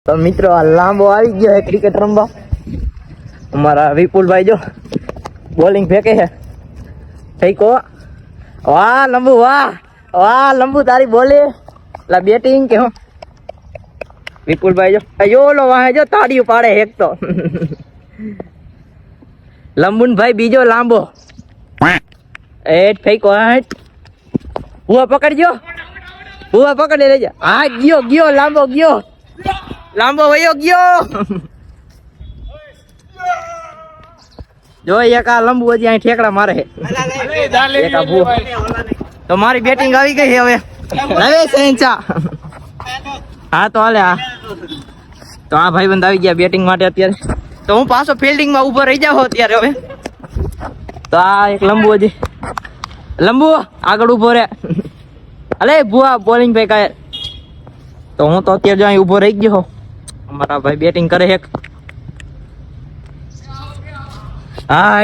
તો મિત્રો આ લાંબો આવી ગયો છે ક્રિકેટ રમવા. અમારા વિપુલભાઈ જો બોલિંગ ફેંકે છે. ફેંકો. વાહ લંબુ, વાહ વાહ લંબુ, તારી બોલી લા બેટિંગ કે હું વિપુલભાઈ જો લો વાહે જો તાળીઓ પાડે એક તો લંબુન ભાઈ બીજો લાંબો એટ ફેંકો. હાટ હુઆ પકડજો, હુઆ પકડી લેજો. હા ગયો ગયો લાંબો, ગયો લાંબો વયો ગયો. જો એક આ લંબુ હજી અહીં ઠેકડા મારે છે. તો મારી બેટિંગ આવી ગઈ છે હવે. હવે સેન્ચા હા તો હાલે. હા તો આ ભાઈબંધ આવી ગયા બેટિંગ માટે અત્યારે. તો હું પાછો ફિલ્ડિંગ માં ઉભો રહી જાઉં અત્યારે હવે. તો આ એક લંબુ હજી, લંબુ આગળ ઉભો રે. અલે ભુવા બોલિંગ પે કાય. તો હું તો અત્યારે અહીં ઉભો રહી ગયો. અમારા ભાઈ બેટિંગ કરે છે. હા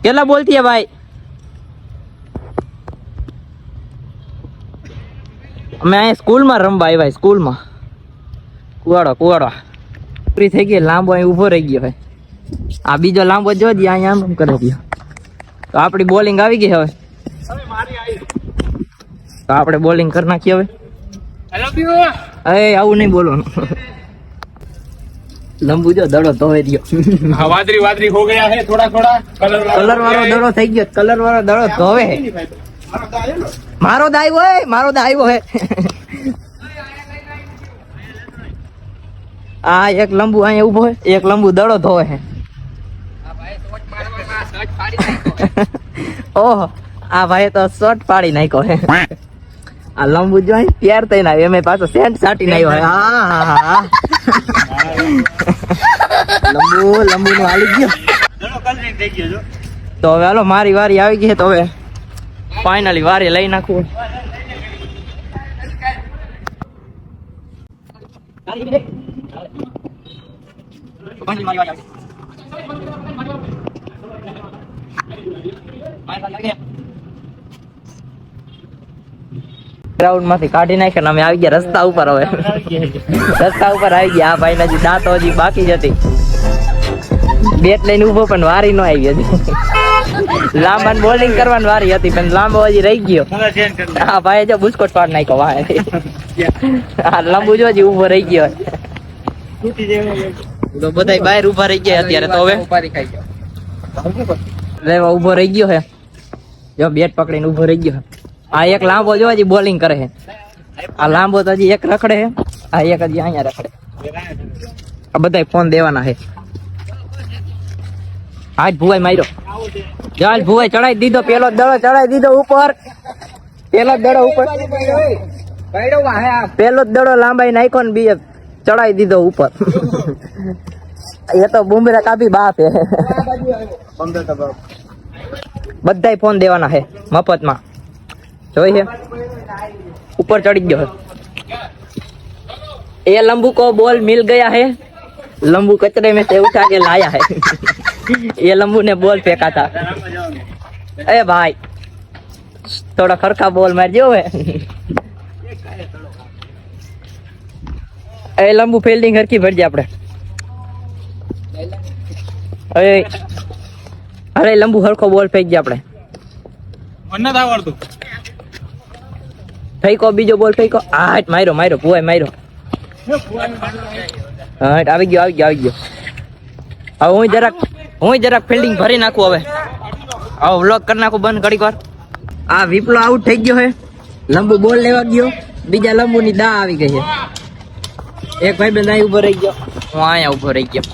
કેટલા બોલતી હે ભાઈ? અમે અહીંયા સ્કૂલમાં રમવા આવ્યા. સ્કૂલમાં કુવાડો કુવાડો પૂરી થઈ ગઈ. લાંબો અહીં ઉભો રહી ગયો. આ બીજો લાંબો જો દે અહીંયા આમ કરે દે. તો આપણી બોલિંગ આવી ગઈ હવે. તો આપણે બોલિંગ કરી નાખીએ હવે. આવું નહીં બોલવાનું. લંબુ જો દડો ધોવે દયો. वादरी वादरी हो गया है थोड़ा थोड़ा કલર વાળો દડો થઈ ગયો. કલર વાળો દડો ધોવે. મારો દાઈ હોય, મારો દાઈ હોય. આ એક લંબુ અહીંયા ઉભો હોય, એક લંબુ દડો ધોવે છે. ઓહો આ ભાઈ તો શોર્ટ પાડી નાખ્યો હે. આ લંબુ જો તૈયાર થઈને આવ્યો. એમે પાછો સેન્ટ સાટીને આવ્યો હે. હા લંબુ લંબુ નું હાલી ગયો. તો હવે હાલો મારી વારી આવી ગઈ. તો હવે ફાઇનલી વારી લઈ નાખવું. ગ્રાઉન્ડ માંથી કાઢી નાખે ને અમે આવી ગયા રસ્તા ઉપર. હવે રસ્તા ઉપર આવી ગયા. આ ભાઈ ના દાંતો હજી બાકી જ હતી. બેટ લઈને ઉભો પણ વારી નો આવી હતી. લાંબા બોલિંગ કરવાની વારી હતી પણ લાંબો હજી રહી ગયો. હા ભાઈ જો બુસ્કોટ પાડ નાખ્યો વાહે. આ લાંબુ જો હજી ઉભો રહી ગયો. તો બધા બહાર ઉભા રહી ગયા અત્યારે. તો હવે લેવા ઉભો રહી ગયો હે. જો બેટ પકડીને ઉભો રહી ગયો. આ એક લાંબો જો હજી બોલિંગ કરે છે. આ લાંબો તો હજી એક રખડે છે. આ એક હજી અહીંયા રખડે. આ બધા ફોન દેવાના છે. આજ ભુવાઈ માર્યો. ચાલ ભુવાઈ ચડાઈ દીધો. પેલો દડો ચડાઈ દીધો ઉપર. પેલો દડો ઉપર, પેલો દડો લાંબાઈ નાખ્યો ને બીજો ચડાઈ દીધો ઉપર. એ તો બુમરા કાપી બાપ હે. બધા ફોન દેવાના છે મફતમાં. જોઈ છે ऊपर चढ़ गयो. ये लंबू को बॉल मिल गया है. लंबू कचरे में से उठा के लाया है. ये लंबू ने बॉल फेंका था. अरे भाई थोड़ा खरखा बॉल मार जो है. अरे लंबू फील्डिंग हरकी भर जाए अपने. अरे लंबू हरखो बॉल फेंक जाए अपने. फेंको बीजो बॉल फेंको. हाट मारो मारो भुवाई मारो. हाट આવી ગયો આવી ગયો આવી ગયો. હવે હું જરાક ફિલ્ડિંગ ભરી નાખું. હવે વ્લોગ કરી નાખું બંધ ઘડીક વાર. આ વિપલો આઉટ થઈ ગયો હે. લંબુ બોલ લેવા ગયો. બીજા લંબુ ની દા આવી ગઈ છે. એક ભાઈ બંધ અહીં ઉભો રહી ગયો. હું અહીંયા ઉભો રહી ગયો.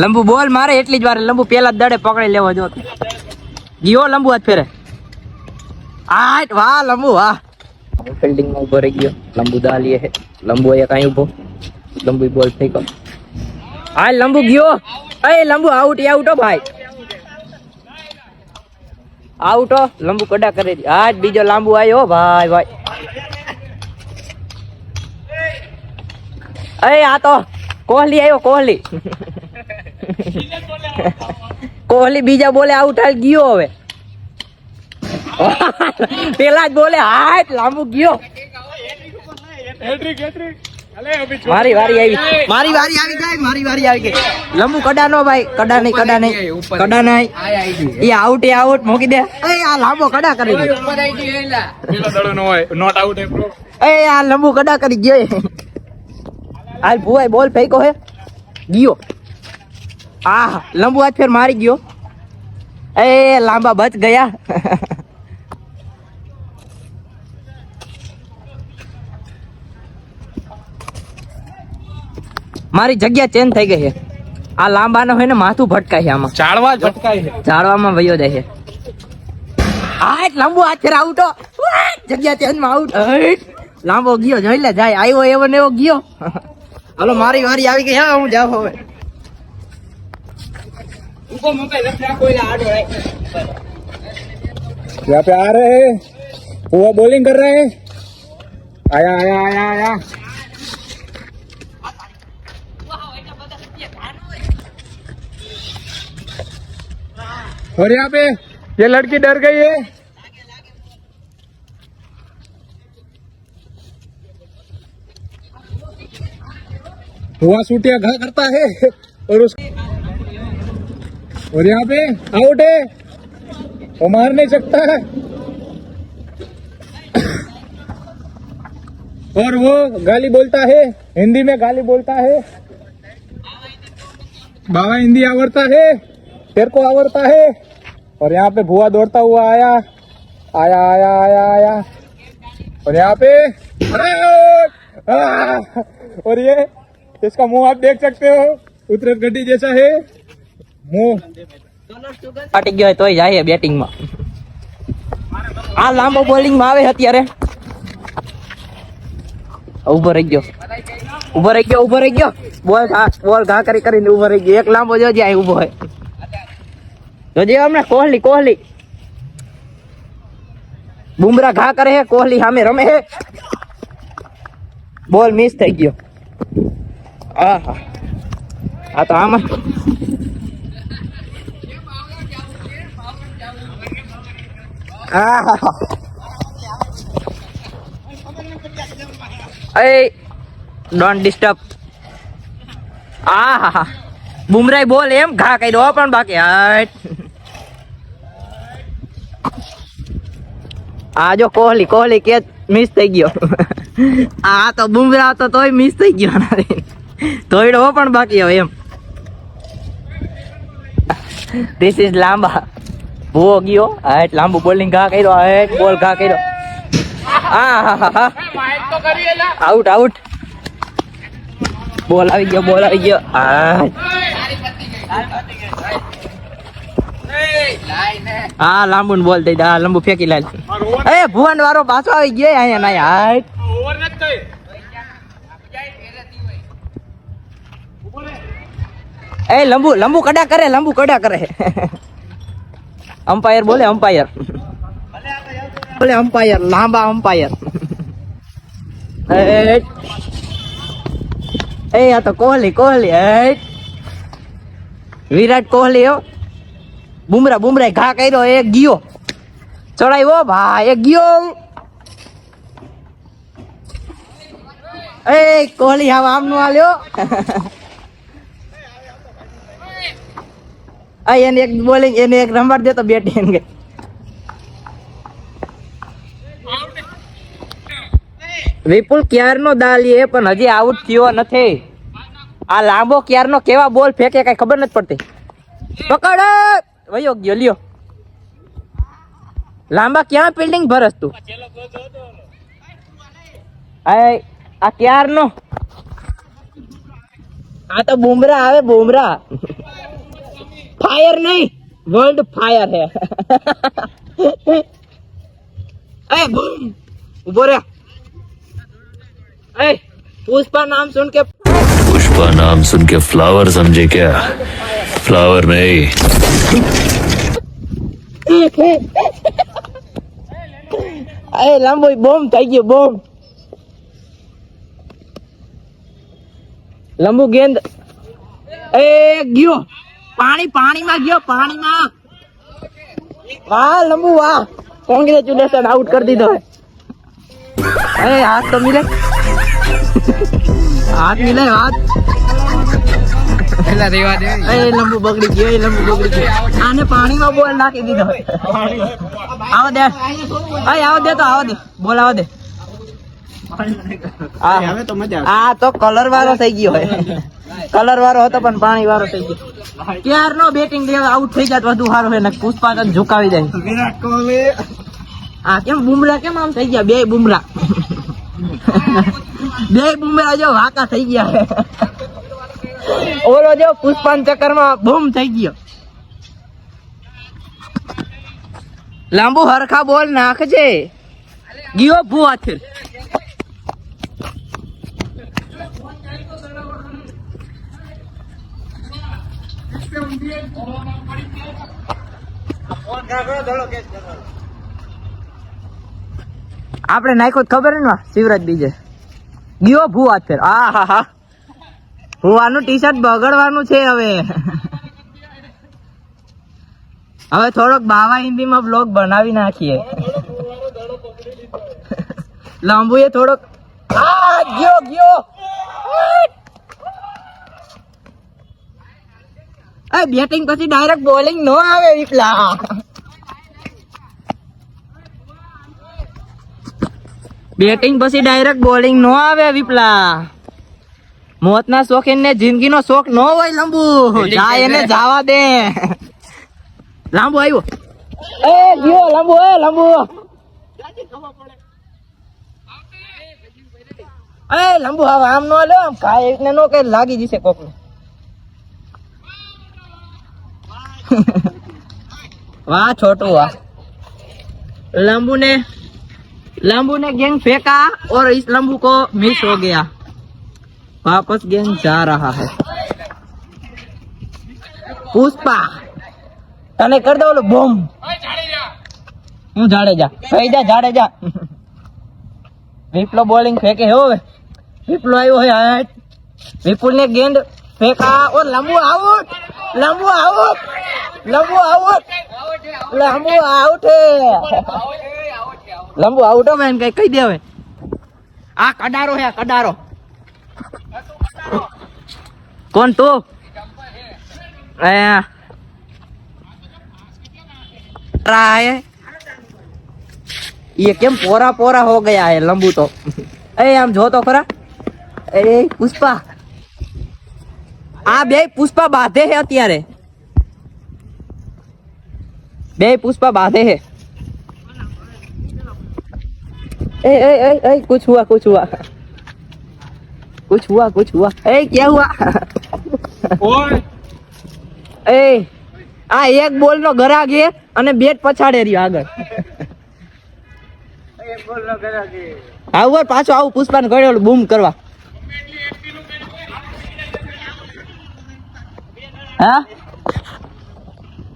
લંબુ બોલ મારે એટલી જ વાર. લંબુ પેલા દડે પકડી લેવો જો. ગયો લંબુ હાથ ફેરે. હાટ વાહ લંબુ વાહ. ફિલ્ડિંગ માં ઉભો રહી ગયો. લંબુ દા લીએ છે. લંબુ એક અહીં ઉભો. લંબુ બોલ ફેંકો. હા લંબુ ગયો. એ લંબુ આઉટ હો ભાઈ. આઉટ હો. લંબુ કડા કરી દી. આજ બીજો લાંબુ આવ્યો ભાઈ ભાઈ. એ આ તો કોહલી આવ્યો. કોહલી કોહલી બીજા બોલે આઉટ હાલ ગયો. હવે પેલા જ બોલે હાથ લાંબુ ગયો. હેટ્રિક હેટ્રિક મારી વારી આવી મારી વારી આવી ગઈ મારી વારી આવી ગઈ લંબુ કડા નો ભાઈ કડા નહીં એ આઉટ મૂકી દે એ આ લાંબો કડા કરી દે નોટ આઉટ એ આ લંબુ કડા કરી ગયો હાલ ભુવાઈ બોલ ફેંકો હે ગયો આ લંબુ આજ ફેર મારી ગયો એ લાંબા બચ ગયા મારી જગ્યા ચેન્જ થઈ ગઈ છે આ લાંબા નો હોય ને માથું ભટકાય છે આમાં ચાળવા ઝટકાય છે ઝાડવામાં વયો જાય છે આ લાંબુ આ ફેર આઉટ જગ્યા ચેન્જ માં આઉટ લાંબો ગયો જોઈ લે જાય આવ્યો એવો ને એવો ગયો હાલો મારી વારી આવી ગઈ હા હું જાવ હવે यहाँ पे आ रहे हैं वो बॉलिंग कर रहे हैं आया आया आया आया और यहाँ पे ये लड़की डर गई है हुआ सूटिया घा करता है और यहाँ पे आउट है वो मार नहीं सकता है और वो गाली बोलता है हिंदी में गाली बोलता है बाबा हिंदी आवड़ता है तेरे को आवड़ता है और यहाँ पे भुआ दौड़ता हुआ आया आया आया आया आया और यहाँ पे और ये इसका मुंह आप देख सकते हो उतरत गड्डी जैसा है मुंह ફાટી ગયો તોય જાય બેટિંગ માં આ લાંબો બોલિંગ માં આવે અત્યારે ઉભો રહી ગયો બોલ ઘા કરીને ઉભો રહી ગયો એક લાંબો જોજે અહીં ઉભો હોય જોજે હમણાં કોહલી બુમરા ઘા કરે હે કોહલી સામે રમે હે બોલ મિસ થઈ ગયો આહા આ તો આમાં ડોન્ટ ડિસ્ટર્બ બુમરાઈ બોલ એમ ઘા કર્યો પણ બાકી આ જો કોહલી કે મિસ થઈ ગયો આ તો બુમરા તો તોય મિસ થઈ ગયો તોયડો પણ બાકી હવે એમ ધીસ ઇઝ લાંબા ભૂવો ગયો લાંબુ બોલિંગ ઘા કર્યો બોલ ઘા કર્યો આઉટ બોલ આવી ગયો હા લાંબુ ને બોલ દઈ દે લાંબુ ફેંકી લાલ ભુવન વાળો પાછો આવી ગયો અહીંયા ના લંબુ કડા કરે અમ્પાયર બોલે અમ્પાયર લાંબા અમ્પાયર આ તો કોહલી વિરાટ કોહલી બુમરા ઘા કર્યો એક ગયો ચડાવ્યો ભાઈ એક ગયો કોહલી હવે આમનું આલ્યો એને એક બોલિંગ એને એક રમાડ દે તો બેટિંગ વિપુલ ક્યારનો દાલીએ પણ હજી આઉટ થયો નથી આ લાંબો ક્યારનો કેવા બોલ ફેંકે કઈ ખબર નથી પડતી પકડ વયો ગયો લ્યો લાંબા ક્યાં ફિલ્ડિંગ ભરસ તું આ ક્યારનો આ તો બુમરા આવે फायर नहीं वर्ल्ड फायर है उबो रे पुष्पा नाम सुन के फ्लावर समझे क्या फ्लावर नहीं लांबो बोम થઈ ગયો બોમ લંબુ ગેંદ ગયો પાણીમાં ગયો વાહ લંબુ વાહ કોંગ્રેચ્યુલેશન આઉટ કરી દીધો હાથ તો મિલે હાથ મિલાય હાથ. પેલા રેવા દે. એ લંબુ બગડી ગયો, એ લંબુ બગડી ગયો. આને પાણીમાં બોલ નાખી દીધો. આવો દે, આવો દે તો આવો દે, બોલ આવો દે. હવે તો મજા આ તો કલર વાળો થઈ ગયો હોય. કલર વાળો હતો પણ પાણી વાળો થઈ ગયો. ક્યારનો બેટિંગ દે આઉટ થઈ જાય વધુ સારું હોય ને પુષ્પા તો ઝુકાવી જાય. વિરાટ કોહલી. આ કેમ બુમરા કેમ આમ થઈ ગયા? બે બુમરા બે બુમરા જો વાકા થઈ ગયા. ઓલો જો પુષ્પાન ચક્કરમાં બૂમ થઈ ગયો. લાંબુ હરખા બોલ નાખજે. ગયો ભૂ હાથે. આપણે નાખ્યો ખબર ને શિવરાજ બીજે ગયો ભૂ હાથ ફેર. આ હા હા ભૂવાનું ટી શર્ટ બગડવાનું છે હવે. હવે થોડોક બાવા હિન્દીમાં બ્લોગ બનાવી નાખીએ. લાંબુ એ થોડોક ગયો ગયો. બેટિંગ પછી ડાયરેક્ટ બોલિંગ નો આવે વિપલા. બેટિંગ પછી ડાયરેક્ટ બોલિંગ નો આવે વિપલા. મોતના શોખીન ને જિંદગીનો શોખ ન હોય લંબુ. જાય એને જવા દે. લાંબુ આવ્યો. એ ગયો લાંબુ. એ લાંબુ લાંબુ હવે આમ નો લે. આમ કાય ને નો કે લાગી જશે કોક ને. वाह छोटू वाह. लंबू ने गेंद फेंका और इस लंबू को मिस हो गया. वापस गेंद जा रहा है. पुष्पा तने कर दो बूम. હું જાડેજા થઈ જા જાડેજા. વિપ્લો બોલિંગ ફેંકે હો. વિપ્લો આવ્યો હોય. વિપુલ ने गेंद फेंका और लंबू आउट. लंबू आउट. लंबू आउट. लंबू आउट है. लंबू आउट हो. मैंने कही दे હવે. આ કડારો હે કડારો. कौन तू? रहा है ये કેમ પોરા પોરા हो गया है लंबू तो. ए આમ જો તો ખરા. એ પુષ્પા આ બે પુષ્પા બાંધે છે અત્યારે. બે પુષ્પા बांधे है. ए कुछ हुआ कुछ हुआ कुछ हुआ कुछ हुआ. ए क्या हुआ? ए આ એક બોલ નો ગરા ગે અને બેટ પછાડે રહ્યો આગળ. એક બોલ નો ગરા ગે આવું પાછો આવું પુષ્પાને ગળ્યો બૂમ કરવા. હા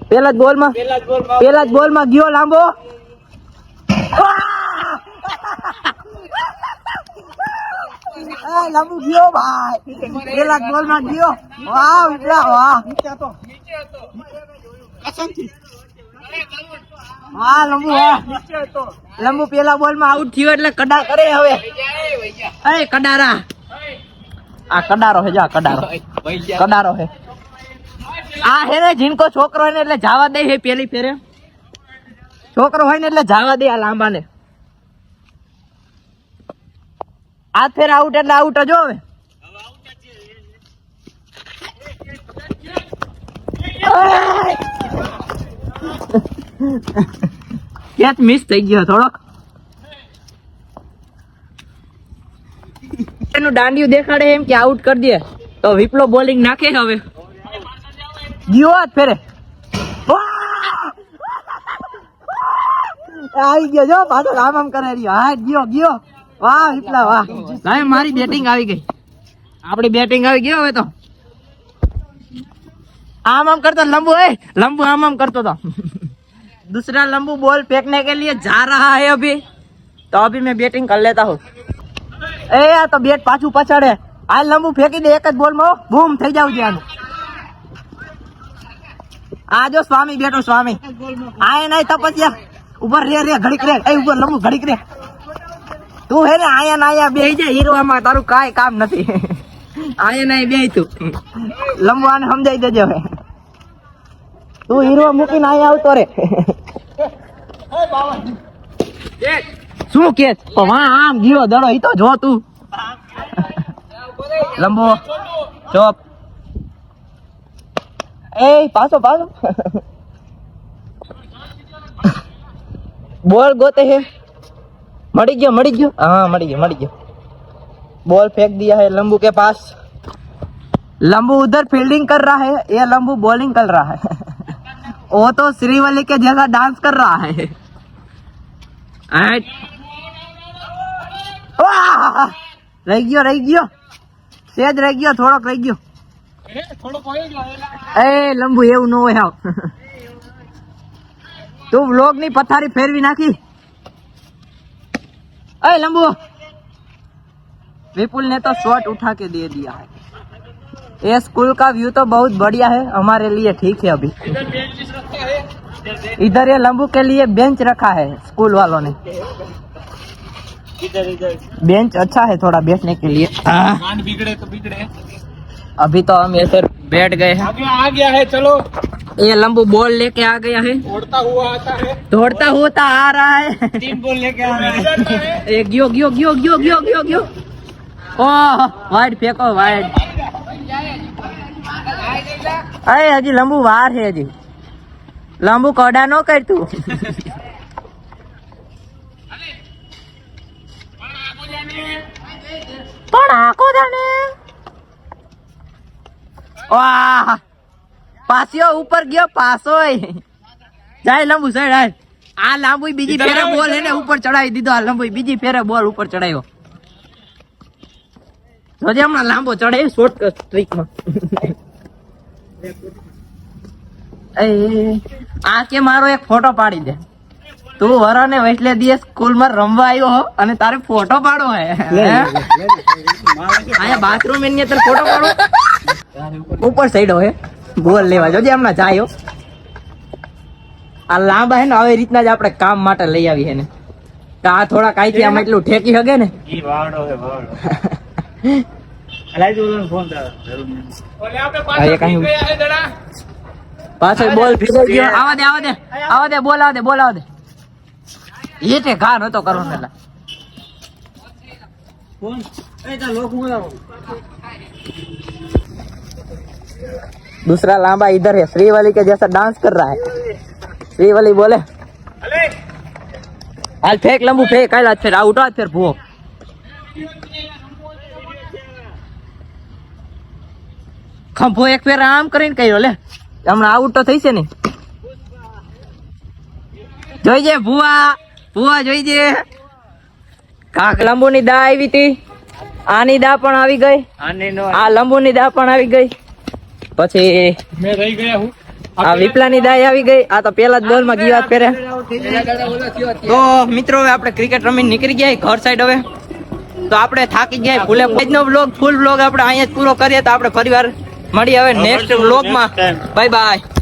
પેલા જ બોલ માં ગયો લાંબો. લાંબુ ગયો ભાઈ. પેલા જ બોલ માં ગયો. વાહ વિપલા વાહ. વાહ લંબુ વાહ. લંબુ પેલા બોલ માં આઉટ થયો એટલે કડા કરે હવે. અરે કડારા. આ કડારો હે. જા કડારો હે. આ હે ને જીનકો છોકરો હોય ને એટલે જાવા દે હે. પેલી ફેરે છોકરો હોય ને એટલે જાવા દે આ લાંબા ને. આ ફેર આઉટ એટલે આઉટ જ હવે. કેચ મિસ થઈ ગયો થોડોક. એનું દાંડિયું દેખાડે એમ કે આઉટ કરી દે તો વિપ્લો બોલિંગ નાખે હવે. ગયો હાથ ફેરે. આવી ગયો જો પાછો આમ કરે રહ્યો. હા ગયો. વાહ વિપલા વાહ. ભાઈ મારી બેટિંગ આવી ગઈ. આપડી બેટિંગ આવી ગઈ હવે તો. आम करता लंबू है. लंबू आम करता था. दूसरा लंबू बॉल फेंकने के लिए जा रहा है अभी. तो अभी मैं बैटिंग कर लेता हूँ. ए यार तो बैट पाछू पछाड़े. आ लंबू फेंकी दे एक ज बॉल में बूम થઈ જાવ છે. આ જો સ્વામી બેઠો સ્વામી. આય નહીં તપસ્યા ઉપર રે ઘડીક રે. એ ઉપર લંબુ ઘડીક રે. તું હે ને આયા ના આયા બેહી જાય હીરો. આમાં તારું કાઈ કામ નથી. આયા નહીં બે તું લંબુ આને સમજાઈ દેજે હવે તું હીરો મૂકીને અહીંયા આવતો રે શું કે આમ ગયો દડો ઈ તો જો તું લંબુ ચોપ એ પાછો બોલ गोते है मड़ी गयो हाँ मड़ी गयो बॉल फेंक दिया है लंबू के पास लंबू उधर फील्डिंग कर रहा है ये लंबू बॉलिंग कर रहा है वो तो श्रीवली के जैसा डांस कर रहा है रह गयो सेज रह गयो थोड़ोक रह गयो ए लंबू એવું ન હોય હાવ તું વ્લોગ ની પથારી ફેરવી નાખી ए लंबू विपुल ने तो शॉट उठा के दे दिया है ये स्कूल का व्यू तो बहुत बढ़िया है हमारे लिए ठीक है अभी इधर ये लंबू के लिए बेंच रखा है स्कूल वालों ने बेंच अच्छा है थोड़ा बैठने के लिए बिगड़े तो बिगड़े अभी तो हम ऐसे बैठ गए हैं आ गया है चलो ये लंबू बॉल लेके आ गया है दौड़ता हुआ आता है दौड़ता होता आ रहा है 3 बॉल लेके आ रहा है ए गयो ओह वाइड फेंको वाइड अरे हजी लंबू वार है हजी लंबू कोडा नो कर तू પણ આખો જાને વાહ પાસ્યો ઉપર ગયો પાસો જાય લંબુ સાઈડ હાલ આ લાંબુ બીજી ફેરે બોલ એને ઉપર ચડાવી દીધો આ લંબુ બીજી ફેરે બોલ ઉપર ચડાવ્યો જોજે હમણાં લાંબો ચડે શોર્ટકટ ટ્રીકમાં આ કે મારો એક ફોટો પાડી દે તું વરાને વૈસલે દિવસ સ્કૂલ માં રમવા આવ્યો હો અને તારે ફોટો પાડો હે આયા બાથરૂમ એની અંદર ફોટો પાડો ઉપર સાઈડ હે બોલ લેવા જોજે હમણાં જાય આ લાંબા હે ને આવી રીતના જ આપણે કામ માટે લઈ આવી હે ને તો આ થોડા કાંઈથી આમ એટલું ઠેકી શકે ને ઈ વાડો હે વાડો અલાઈ દો ફોન તાર જરૂર નહીં ઓલે આપણે પાછળ ગયા હે દડા પાછળ બોલ ફીસાઈ ગયો આવા દે બોલ આવા દે ये ते घा नतो करो नेला फोन ए ता लोग बोलाओ दूसरा लांबा इधर है श्रीवली के जैसा डांस कर रहा है श्रीवली बोले अले हाल फेंक लंबू फेंक काल आज फिर आउट आज फिर भूख खंभो एक फेर आम કરીને કર્યો લે હમણાં આઉટ તો થઈ છે ને જોઈજે ભુવા જોઈજે કાક લંબુની દા આવી હતી આની દા પણ આવી ગઈ આ લંબુની દા પણ આવી ગઈ પછી મે રહી ગયા હું આ વિપલાની દા આવી ગઈ આ તો પેલા જ બોલ માં ગયો ફેરે તો મિત્રો હવે આપણે ક્રિકેટ રમીને નીકળી ગયા ઘર સાઈડ હવે તો આપણે થાકી ગયા ફૂલે આજનો વ્લોગ ફૂલ વ્લોગ આપણે અહીંયા જ પૂરો કરીએ તો આપણે ફરીવાર મળીએ હવે નેક્સ્ટ વ્લોગ માં બાય બાય